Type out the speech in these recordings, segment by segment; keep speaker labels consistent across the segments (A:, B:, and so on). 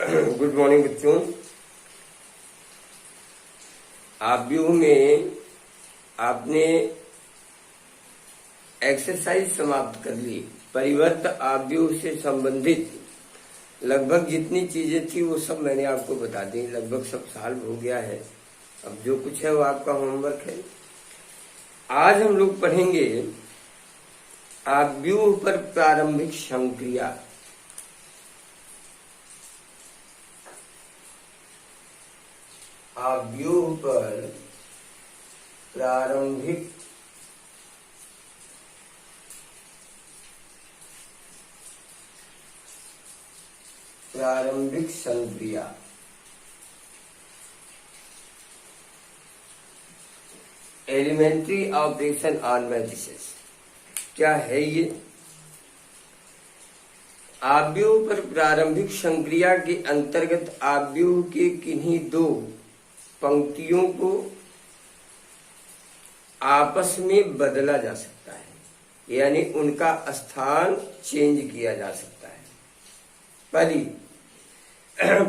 A: Good morning बच्चों। आव्यूह में आपने एक्सरसाइज समाप्त कर ली। परिवर्त आव्यूह से संबंधित लगभग जितनी चीजें थी वो सब मैंने आपको बता दी। लगभग सब सॉल्व हो गया है। अब जो कुछ है वो आपका होमवर्क है। आज हम लोग पढ़ेंगे आव्यूह पर प्रारंभिक संक्रिया। आव्यूह पर प्रारंभिक संक्रिया। Elementary operation on matrices. क्या है ये? आव्यूह पर प्रारंभिक संक्रिया के अंतर्गत आव्यूह के किन्हीं दो पंक्तियों को आपस में बदला जा सकता है, यानी उनका स्थान चेंज किया जा सकता है।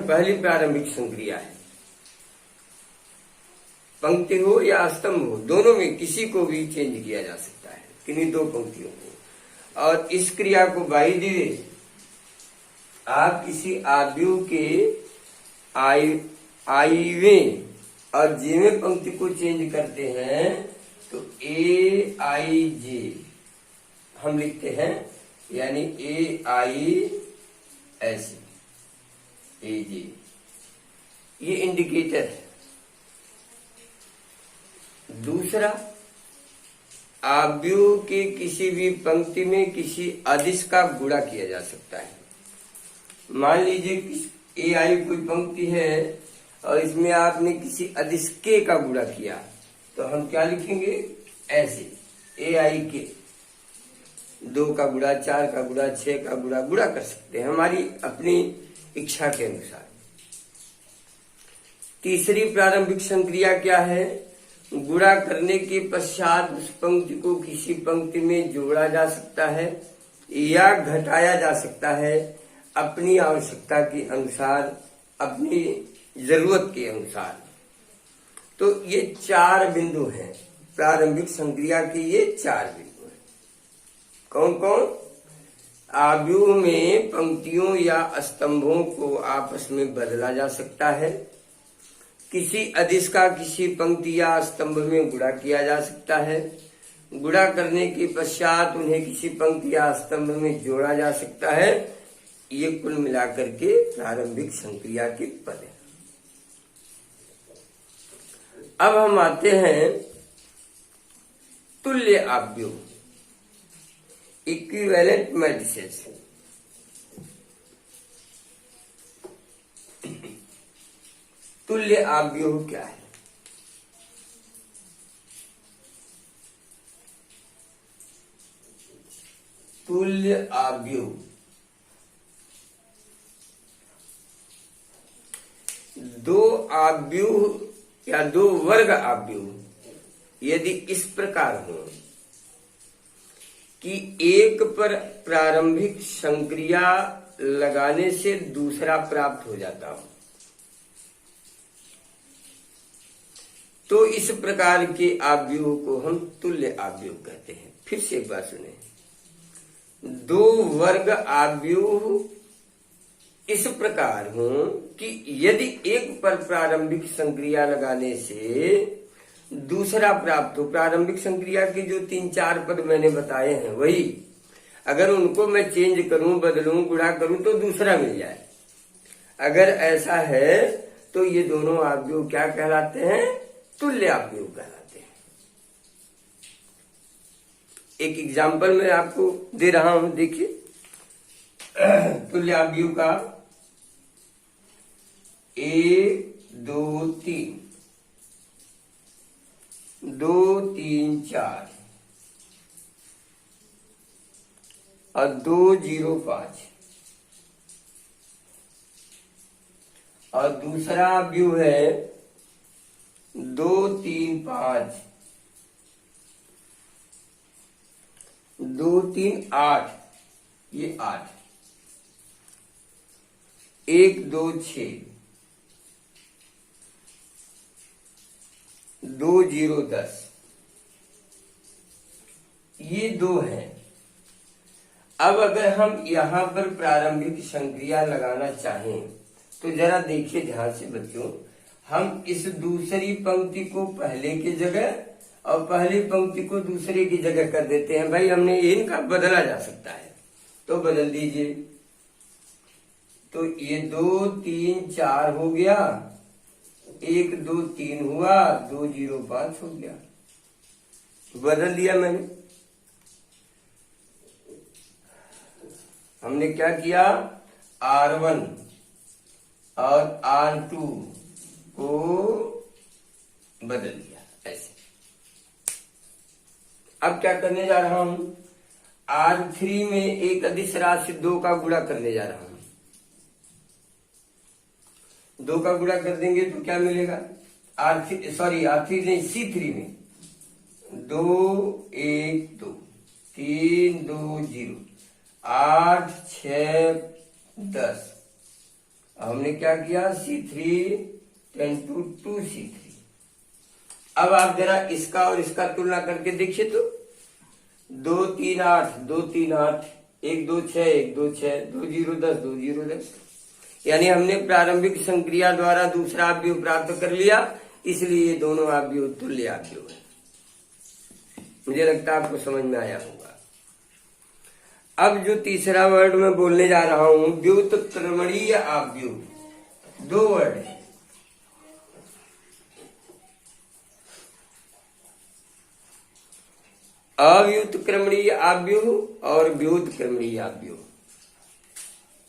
A: पहली प्रारंभिक संक्रिया है। पंक्ति हो या स्तंभ हो, दोनों में किसी को भी चेंज किया जा सकता है, किन्हीं दो पंक्तियों को। और इस क्रिया को बाई द वे आप किसी आव्यूह के आईवें और जेवें पंक्ति को चेंज करते हैं तो ए आई जे हम लिखते हैं, यानी ए आई ऐसे ए जे, ये इंडिकेटर है। दूसरा, आव्यूह के किसी भी पंक्ति में किसी अदिश का गुणा किया जा सकता है। मान लीजिए ए आई कोई पंक्ति है और इसमें आपने किसी अदिश के का गुणा किया तो हम क्या लिखेंगे? ऐसे ए आई के 2 का गुणा, 4 का गुणा, 6 का गुणा कर सकते हैं हमारी अपनी इच्छा के अनुसार। तीसरी प्रारंभिक संक्रिया क्या है? गुणा करने के पश्चात उस पंक्ति को किसी पंक्ति में जोड़ा जा सकता है या घटाया जा सकता है, अपनी आवश्यकता के अनुसार, अपनी जरूरत के अनुसार। तो ये 4 बिंदु हैं प्रारंभिक संक्रिया के। ये 4 बिंदु हैं। कौन कौन? आव्यूह में पंक्तियों या स्तंभों को आपस में बदला जा सकता है, किसी अदिश का किसी पंक्ति या स्तंभ में गुणा किया जा सकता है, गुणा करने के पश्चात उन्हें किसी पंक्ति या स्तंभ में जोड़ा जा सकता है। ये कुल मिलाकर के प्रारंभिक संक्रिया के पद हैं। अब हम आते हैं तुल्य आव्यूह, इक्विवेलेंट मैट्रिसेस। तुल्य आव्यूह क्या है? तुल्य आव्यूह दो आव्यूह या 2 वर्ग आव्यूह यदि इस प्रकार हो कि एक पर प्रारंभिक संक्रिया लगाने से दूसरा प्राप्त हो जाता हो, तो इस प्रकार के आव्यूह को हम तुल्य आव्यूह कहते हैं। फिर से एक बार सुने। 2 वर्ग आव्यूह इस प्रकार हो कि यदि एक पर प्रारंभिक संक्रिया लगाने से दूसरा प्राप्त हो। प्रारंभिक संक्रिया के जो 3-4 पद मैंने बताए हैं वही, अगर उनको मैं चेंज करूं, बदलूं, गुणा करूं तो दूसरा मिल जाए। अगर ऐसा है तो ये दोनों आव्यूह क्या कहलाते हैं? तुल्य आव्यूह कहलाते हैं। एक एग्जाम्पल मैं आपको दे रहा हूं, देखिए। तुल्य आव्यूह का 1 2 3 2 3 4 और 2 0 5 और दूसरा आव्यूह है 2 3 5 2 3 8, ये 8। 126 2010 ये 2 है। अब अगर हम यहाँ पर प्रारंभिक संक्रिया लगाना चाहें तो जरा देखिए ध्यान से बच्चों, हम इस दूसरी पंक्ति को पहले की जगह और पहली पंक्ति को दूसरे की जगह कर देते हैं। भाई हमने इनका बदला जा सकता है तो बदल दीजिए। तो ये 2 3 4 हो गया, 1 2 3 हुआ, 2 0 5 हो गया, बदल दिया मैंने। हमने क्या किया, R1 और R2 को बदल दिया ऐसे। अब क्या करने जा रहा हूं, R3 में एक अदिश राशि 2 का गुणा करने जा रहा हूं। 2 का गुणा कर देंगे तो क्या मिलेगा, R3 नहीं C3 में 2 1 2 3 2 0 8 6 10। हमने क्या किया, C3 10 to 2 C3। अब आप जरा इसका और इसका तुलना करके देखिए तो 2 3 8 2 3 8 1 2 6 1 2 6 2 0 10 2 0 10। यानी हमने प्रारंभिक संक्रिया द्वारा दूसरा अवयव प्राप्त कर लिया, इसलिए ये दोनों अवयव तुल्य अवयव है। मुझे लगता है आपको समझ में आया होगा। अब जो तीसरा वर्ड मैं बोलने जा रहा हूं, व्युत्क्रमणीय अवयव, 2 वर्ड है। अव्युत्क्रमणीय अवयव और व्युत्क्रमणीय अवयव।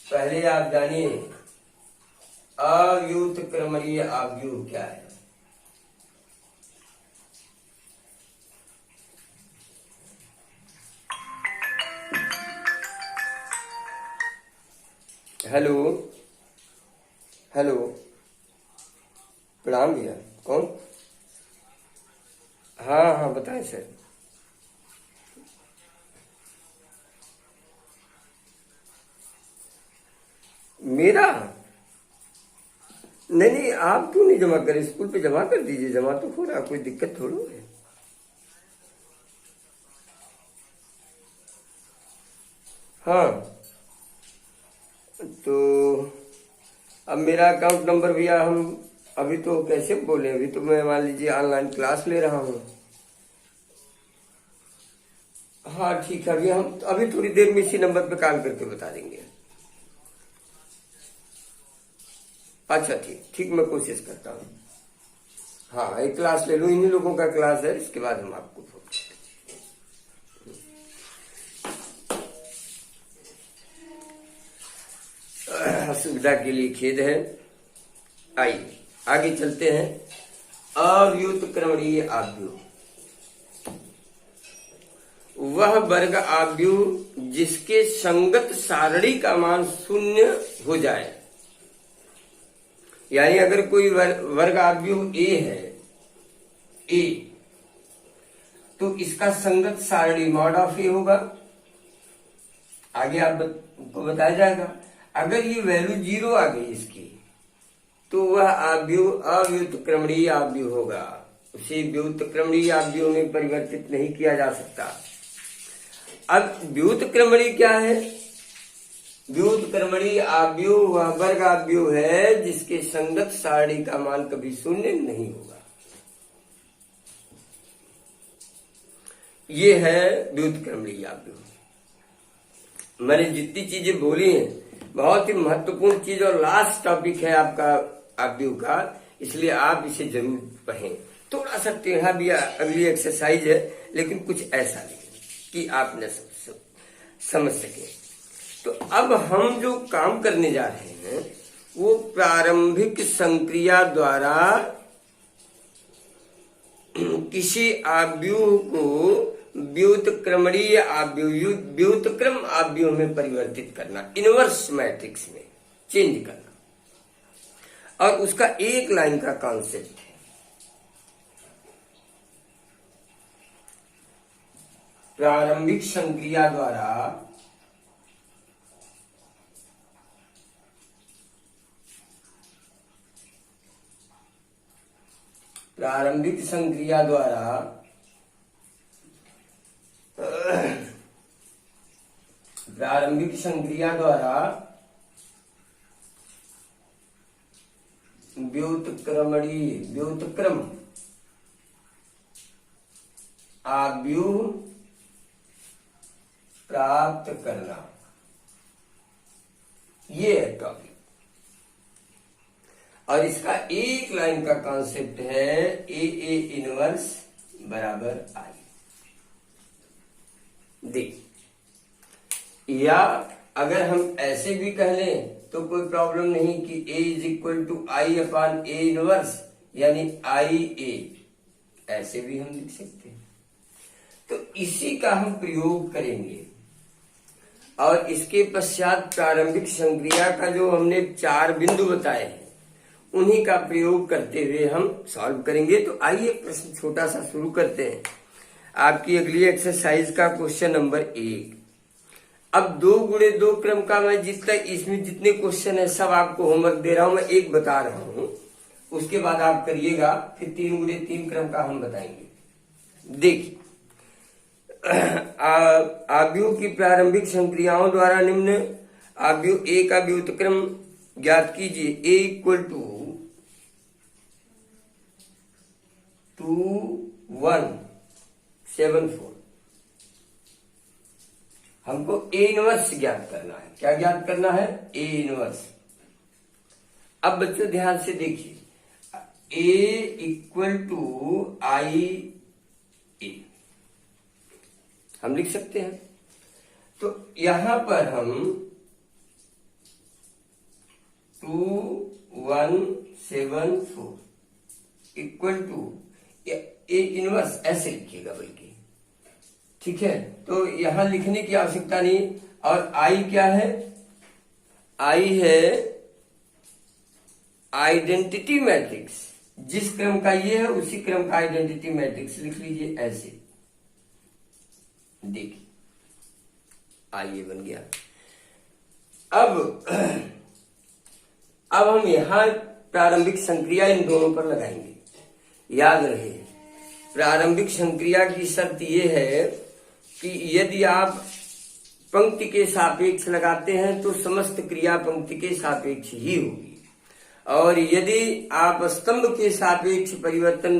A: पहले आप जानिए अव्युत्क्रमणीय अवयव क्या है। हेलो हेलो, प्रणाम भैया, कौन? हाँ हाँ बताएं सर। मेरा नहीं, आप क्यों नहीं जमा करें, स्कूल पे जमा कर दीजिए, जमा तो हो रहा, कोई दिक्कत थोड़ी है। हाँ तो अब मेरा अकाउंट नंबर भैया, हम अभी तो कैसे बोले, अभी तो मैं मान लीजिए ऑनलाइन क्लास ले रहा हूँ। हाँ ठीक है, अभी हम अभी थोड़ी देर में इसी नंबर पे कॉल करके बता देंगे। अच्छा ठीक, मैं कोशिश करता हूँ। हाँ एक क्लास ले लूँ, इन्हीं लोगों का क्लास है, इसके बाद हम आपको फोन। सुविधा के लिए खेद है। आइए आगे चलते हैं। अव्युत्क्रमणीय अवयव, वह वर्ग अवयव जिसके संगत सारणी का मान 0 हो जाए। यानी अगर कोई वर्ग अवयव ए है, ए, तो इसका संगत सारणी मॉड ऑफ ए होगा, आगे आपको बताया जाएगा। अगर ये वैल्यू 0 आ गई इसकी, तो वह अवयव अव्युत्क्रमणीय अवयव होगा, उसे व्युत्क्रमणीय अवयव में परिवर्तित नहीं किया जा सकता। अब व्युत्क्रमणीय क्या है, व्युत्क्रमणीय अवयव वह वर्ग अवयव है जिसके संगत सारणी का मान कभी 0 नहीं होगा। ये है व्युत्क्रमणीय अवयव। मैंने जितनी चीजें बोली हैं, बहुत ही महत्वपूर्ण चीज और लास्ट टॉपिक है आपका अवयव का, इसलिए आप इसे जरूर पढ़ें। थोड़ा सा टेढ़ा भी अगली एक्सरसाइज है, लेकिन कुछ ऐसा नहीं कि आप न समझ सके। तो अब हम जो काम करने जा रहे हैं वो प्रारंभिक संक्रिया द्वारा किसी अवयव को व्युत्क्रमणीय अवयव, व्युत्क्रम अवयव में परिवर्तित करना, इनवर्स मैट्रिक्स में चेंज करना, और उसका एक लाइन का कॉन्सेप्ट है। प्रारंभिक संक्रिया द्वारा प्रारंभिक संक्रिया द्वारा व्युत्क्रम आव्यूह प्राप्त करना, ये है टॉपिक। और इसका एक लाइन का कॉन्सेप्ट है ए इनवर्स बराबर आई। देख, या अगर हम ऐसे भी कह लें तो कोई प्रॉब्लम नहीं कि a is equal to I upon A inverse, यानी आई ए, ऐसे भी हम लिख सकते हैं। तो इसी का हम प्रयोग करेंगे और इसके पश्चात प्रारंभिक संक्रिया का जो हमने 4 बिंदु बताए हैं उन्हीं का प्रयोग करते हुए हम सॉल्व करेंगे। तो आइए प्रश्न छोटा सा शुरू करते हैं। आपकी अगली एक्सरसाइज का क्वेश्चन नंबर 1। अब 2 गुणे 2 क्रम का मैं इसमें जितने क्वेश्चन है सब आपको होमवर्क दे रहा हूं, मैं एक बता रहा हूं, उसके बाद आप करिएगा, फिर 3 गुणे 3 क्रम का हम बताएंगे। देखिए, आव्यूह की प्रारंभिक संक्रियाओं द्वारा निम्न आव्यूह ए का व्युत्क्रम ज्ञात कीजिए। ए इक्वल टू 2174। हमको ए इनवर्स ज्ञात करना है। क्या ज्ञात करना है? A inverse. अब बच्चों ध्यान से देखिए, ए इक्वल टू आई ए हम लिख सकते हैं। तो यहां पर हम 2174 इक्वल टू ए इनवर्स ऐसे लिखिएगा बल्कि, ठीक है। तो यहां लिखने की आवश्यकता नहीं। और आई क्या है? आई है आइडेंटिटी मैट्रिक्स। जिस क्रम का ये है उसी क्रम का आइडेंटिटी मैट्रिक्स लिख लीजिए ऐसे। देखिए, आई बन गया। अब हम यहां प्रारंभिक संक्रिया इन दोनों पर लगाएंगे। याद रहे, प्रारंभिक संक्रिया की शर्त यह है कि यदि आप पंक्ति के सापेक्ष लगाते हैं तो समस्त क्रिया पंक्ति के सापेक्ष ही होगी, और यदि आप स्तंभ के सापेक्ष परिवर्तन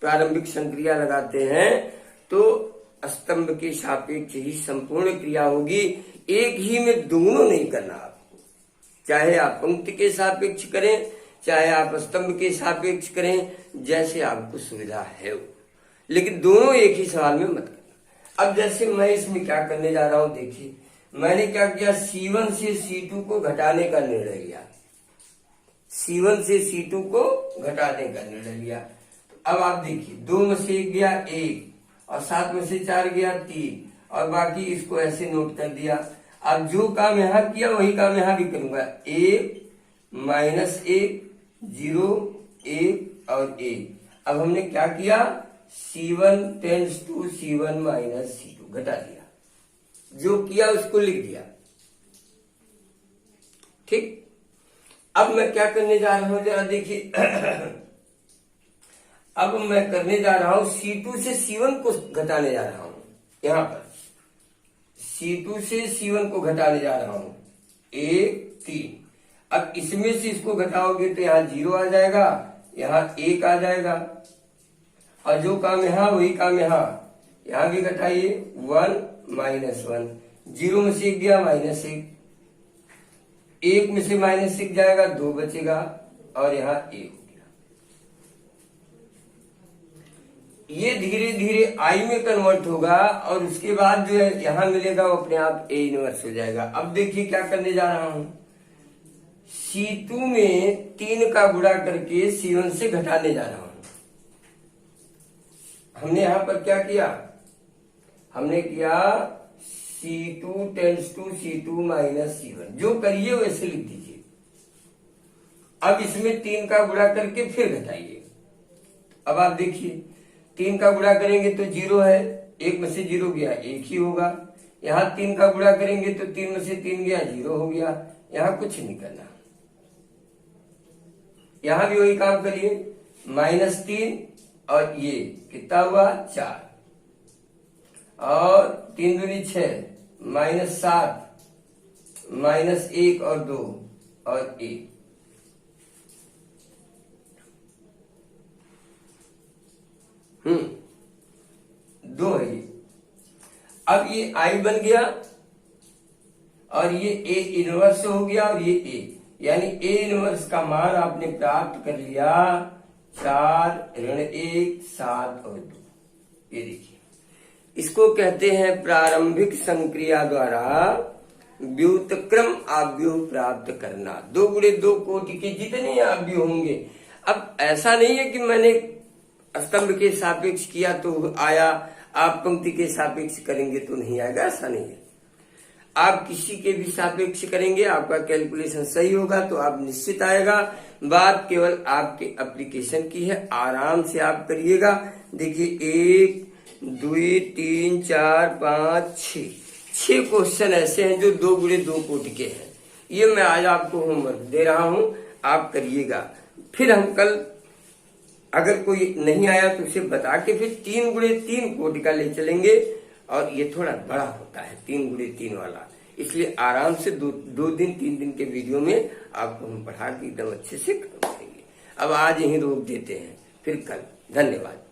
A: प्रारंभिक संक्रिया लगाते हैं तो स्तंभ के सापेक्ष ही संपूर्ण क्रिया होगी। एक ही में दोनों नहीं करना आपको, चाहे आप पंक्ति के सापेक्ष करें चाहे आप स्तंभ के सापेक्ष करें, जैसे आपको सुविधा है वो, लेकिन दोनों एक ही सवाल में मत करना। अब जैसे मैं इसमें क्या करने जा रहा हूं, देखिए मैंने क्या किया, C1 से C2 को घटाने का निर्णय लिया। C1 से C2 को घटाने का निर्णय लिया। तो अब आप देखिए, 2 में से 1 गया 1 और 7 में से 4 गया 3 और बाकी इसको ऐसे नोट कर दिया। अब जो काम यहां किया वही काम यहां भी करूंगा। 1 -1 0 1 और 1। अब हमने क्या किया, C1 tends to C1 minus C2 घटा दिया, जो किया उसको लिख दिया। ठीक, अब मैं क्या करने जा रहा हूं जरा देखिए। अब मैं करने जा रहा हूं C2 से C1 को घटाने जा रहा हूं। यहां पर C2 से C1 को घटाने जा रहा हूं, 1 3। अब इसमें से इसको घटाओगे तो यहाँ 0 आ जाएगा, यहाँ 1 आ जाएगा, और जो काम यहाँ वही काम यहाँ भी घटाइए। 1 -1, 0 में से 1 गया -1, 1 में से -1 जाएगा 2 बचेगा और यहाँ 1 हो गया। ये धीरे धीरे आई में कन्वर्ट होगा और उसके बाद जो है यहाँ मिलेगा वो अपने आप ए इनवर्स हो जाएगा। अब देखिए क्या करने जा रहा हूं, C2 में 3 का गुणा करके C1 से घटाने जा रहा हूं। हमने यहां पर क्या किया, हमने किया C2 tends to C2 minus C1। जो करिए वैसे लिख दीजिए। अब इसमें 3 का गुणा करके फिर घटाइए। अब आप देखिए, 3 का गुणा करेंगे तो 0 है, 1 में से 0 गया 1 ही होगा। यहाँ 3 का गुणा करेंगे तो 3 में से 3 गया 0 हो गया। यहाँ कुछ नहीं करना, यहाँ भी वही काम करिए। -3 और ये कितना हुआ 4 और 3 दूनी 6 -7 -1 और 2 और 1 2 है ये। अब ये I बन गया और ये A इनवर्स हो गया और ये A, यानी A इनवर्स का मान आपने प्राप्त कर लिया 4 ऋण 1 7 और 2। ये देखिए, इसको कहते हैं प्रारंभिक संक्रिया द्वारा व्युत्क्रम आव्यूह प्राप्त करना। 2 गुणे 2 कोटि के जितने आव्यूह होंगे। अब ऐसा नहीं है कि मैंने स्तंभ के सापेक्ष किया तो आया, आप पंक्ति के सापेक्ष करेंगे तो नहीं आएगा, ऐसा नहीं है। आप किसी के भी सापेक्ष करेंगे, आपका कैलकुलेशन सही होगा तो आप निश्चित आएगा। बात केवल आपके एप्लीकेशन की है, आराम से आप करिएगा। देखिए 1 2 3 4 5 6 क्वेश्चन ऐसे हैं जो 2 गुणे 2 कोटि के हैं। ये मैं आज आपको होमवर्क दे रहा हूं, आप करिएगा। फिर हम कल अगर कोई नहीं आया तो उसे बता के फिर 3 गुणे 3 कोटि का ले चलेंगे। और ये थोड़ा बड़ा होता है 3 गुणे 3 वाला, इसलिए आराम से 2 दिन 3 दिन के वीडियो में आपको हम पढ़ा के एकदम अच्छे से करेंगे। अब आज यहीं रोक देते हैं, फिर कल। धन्यवाद।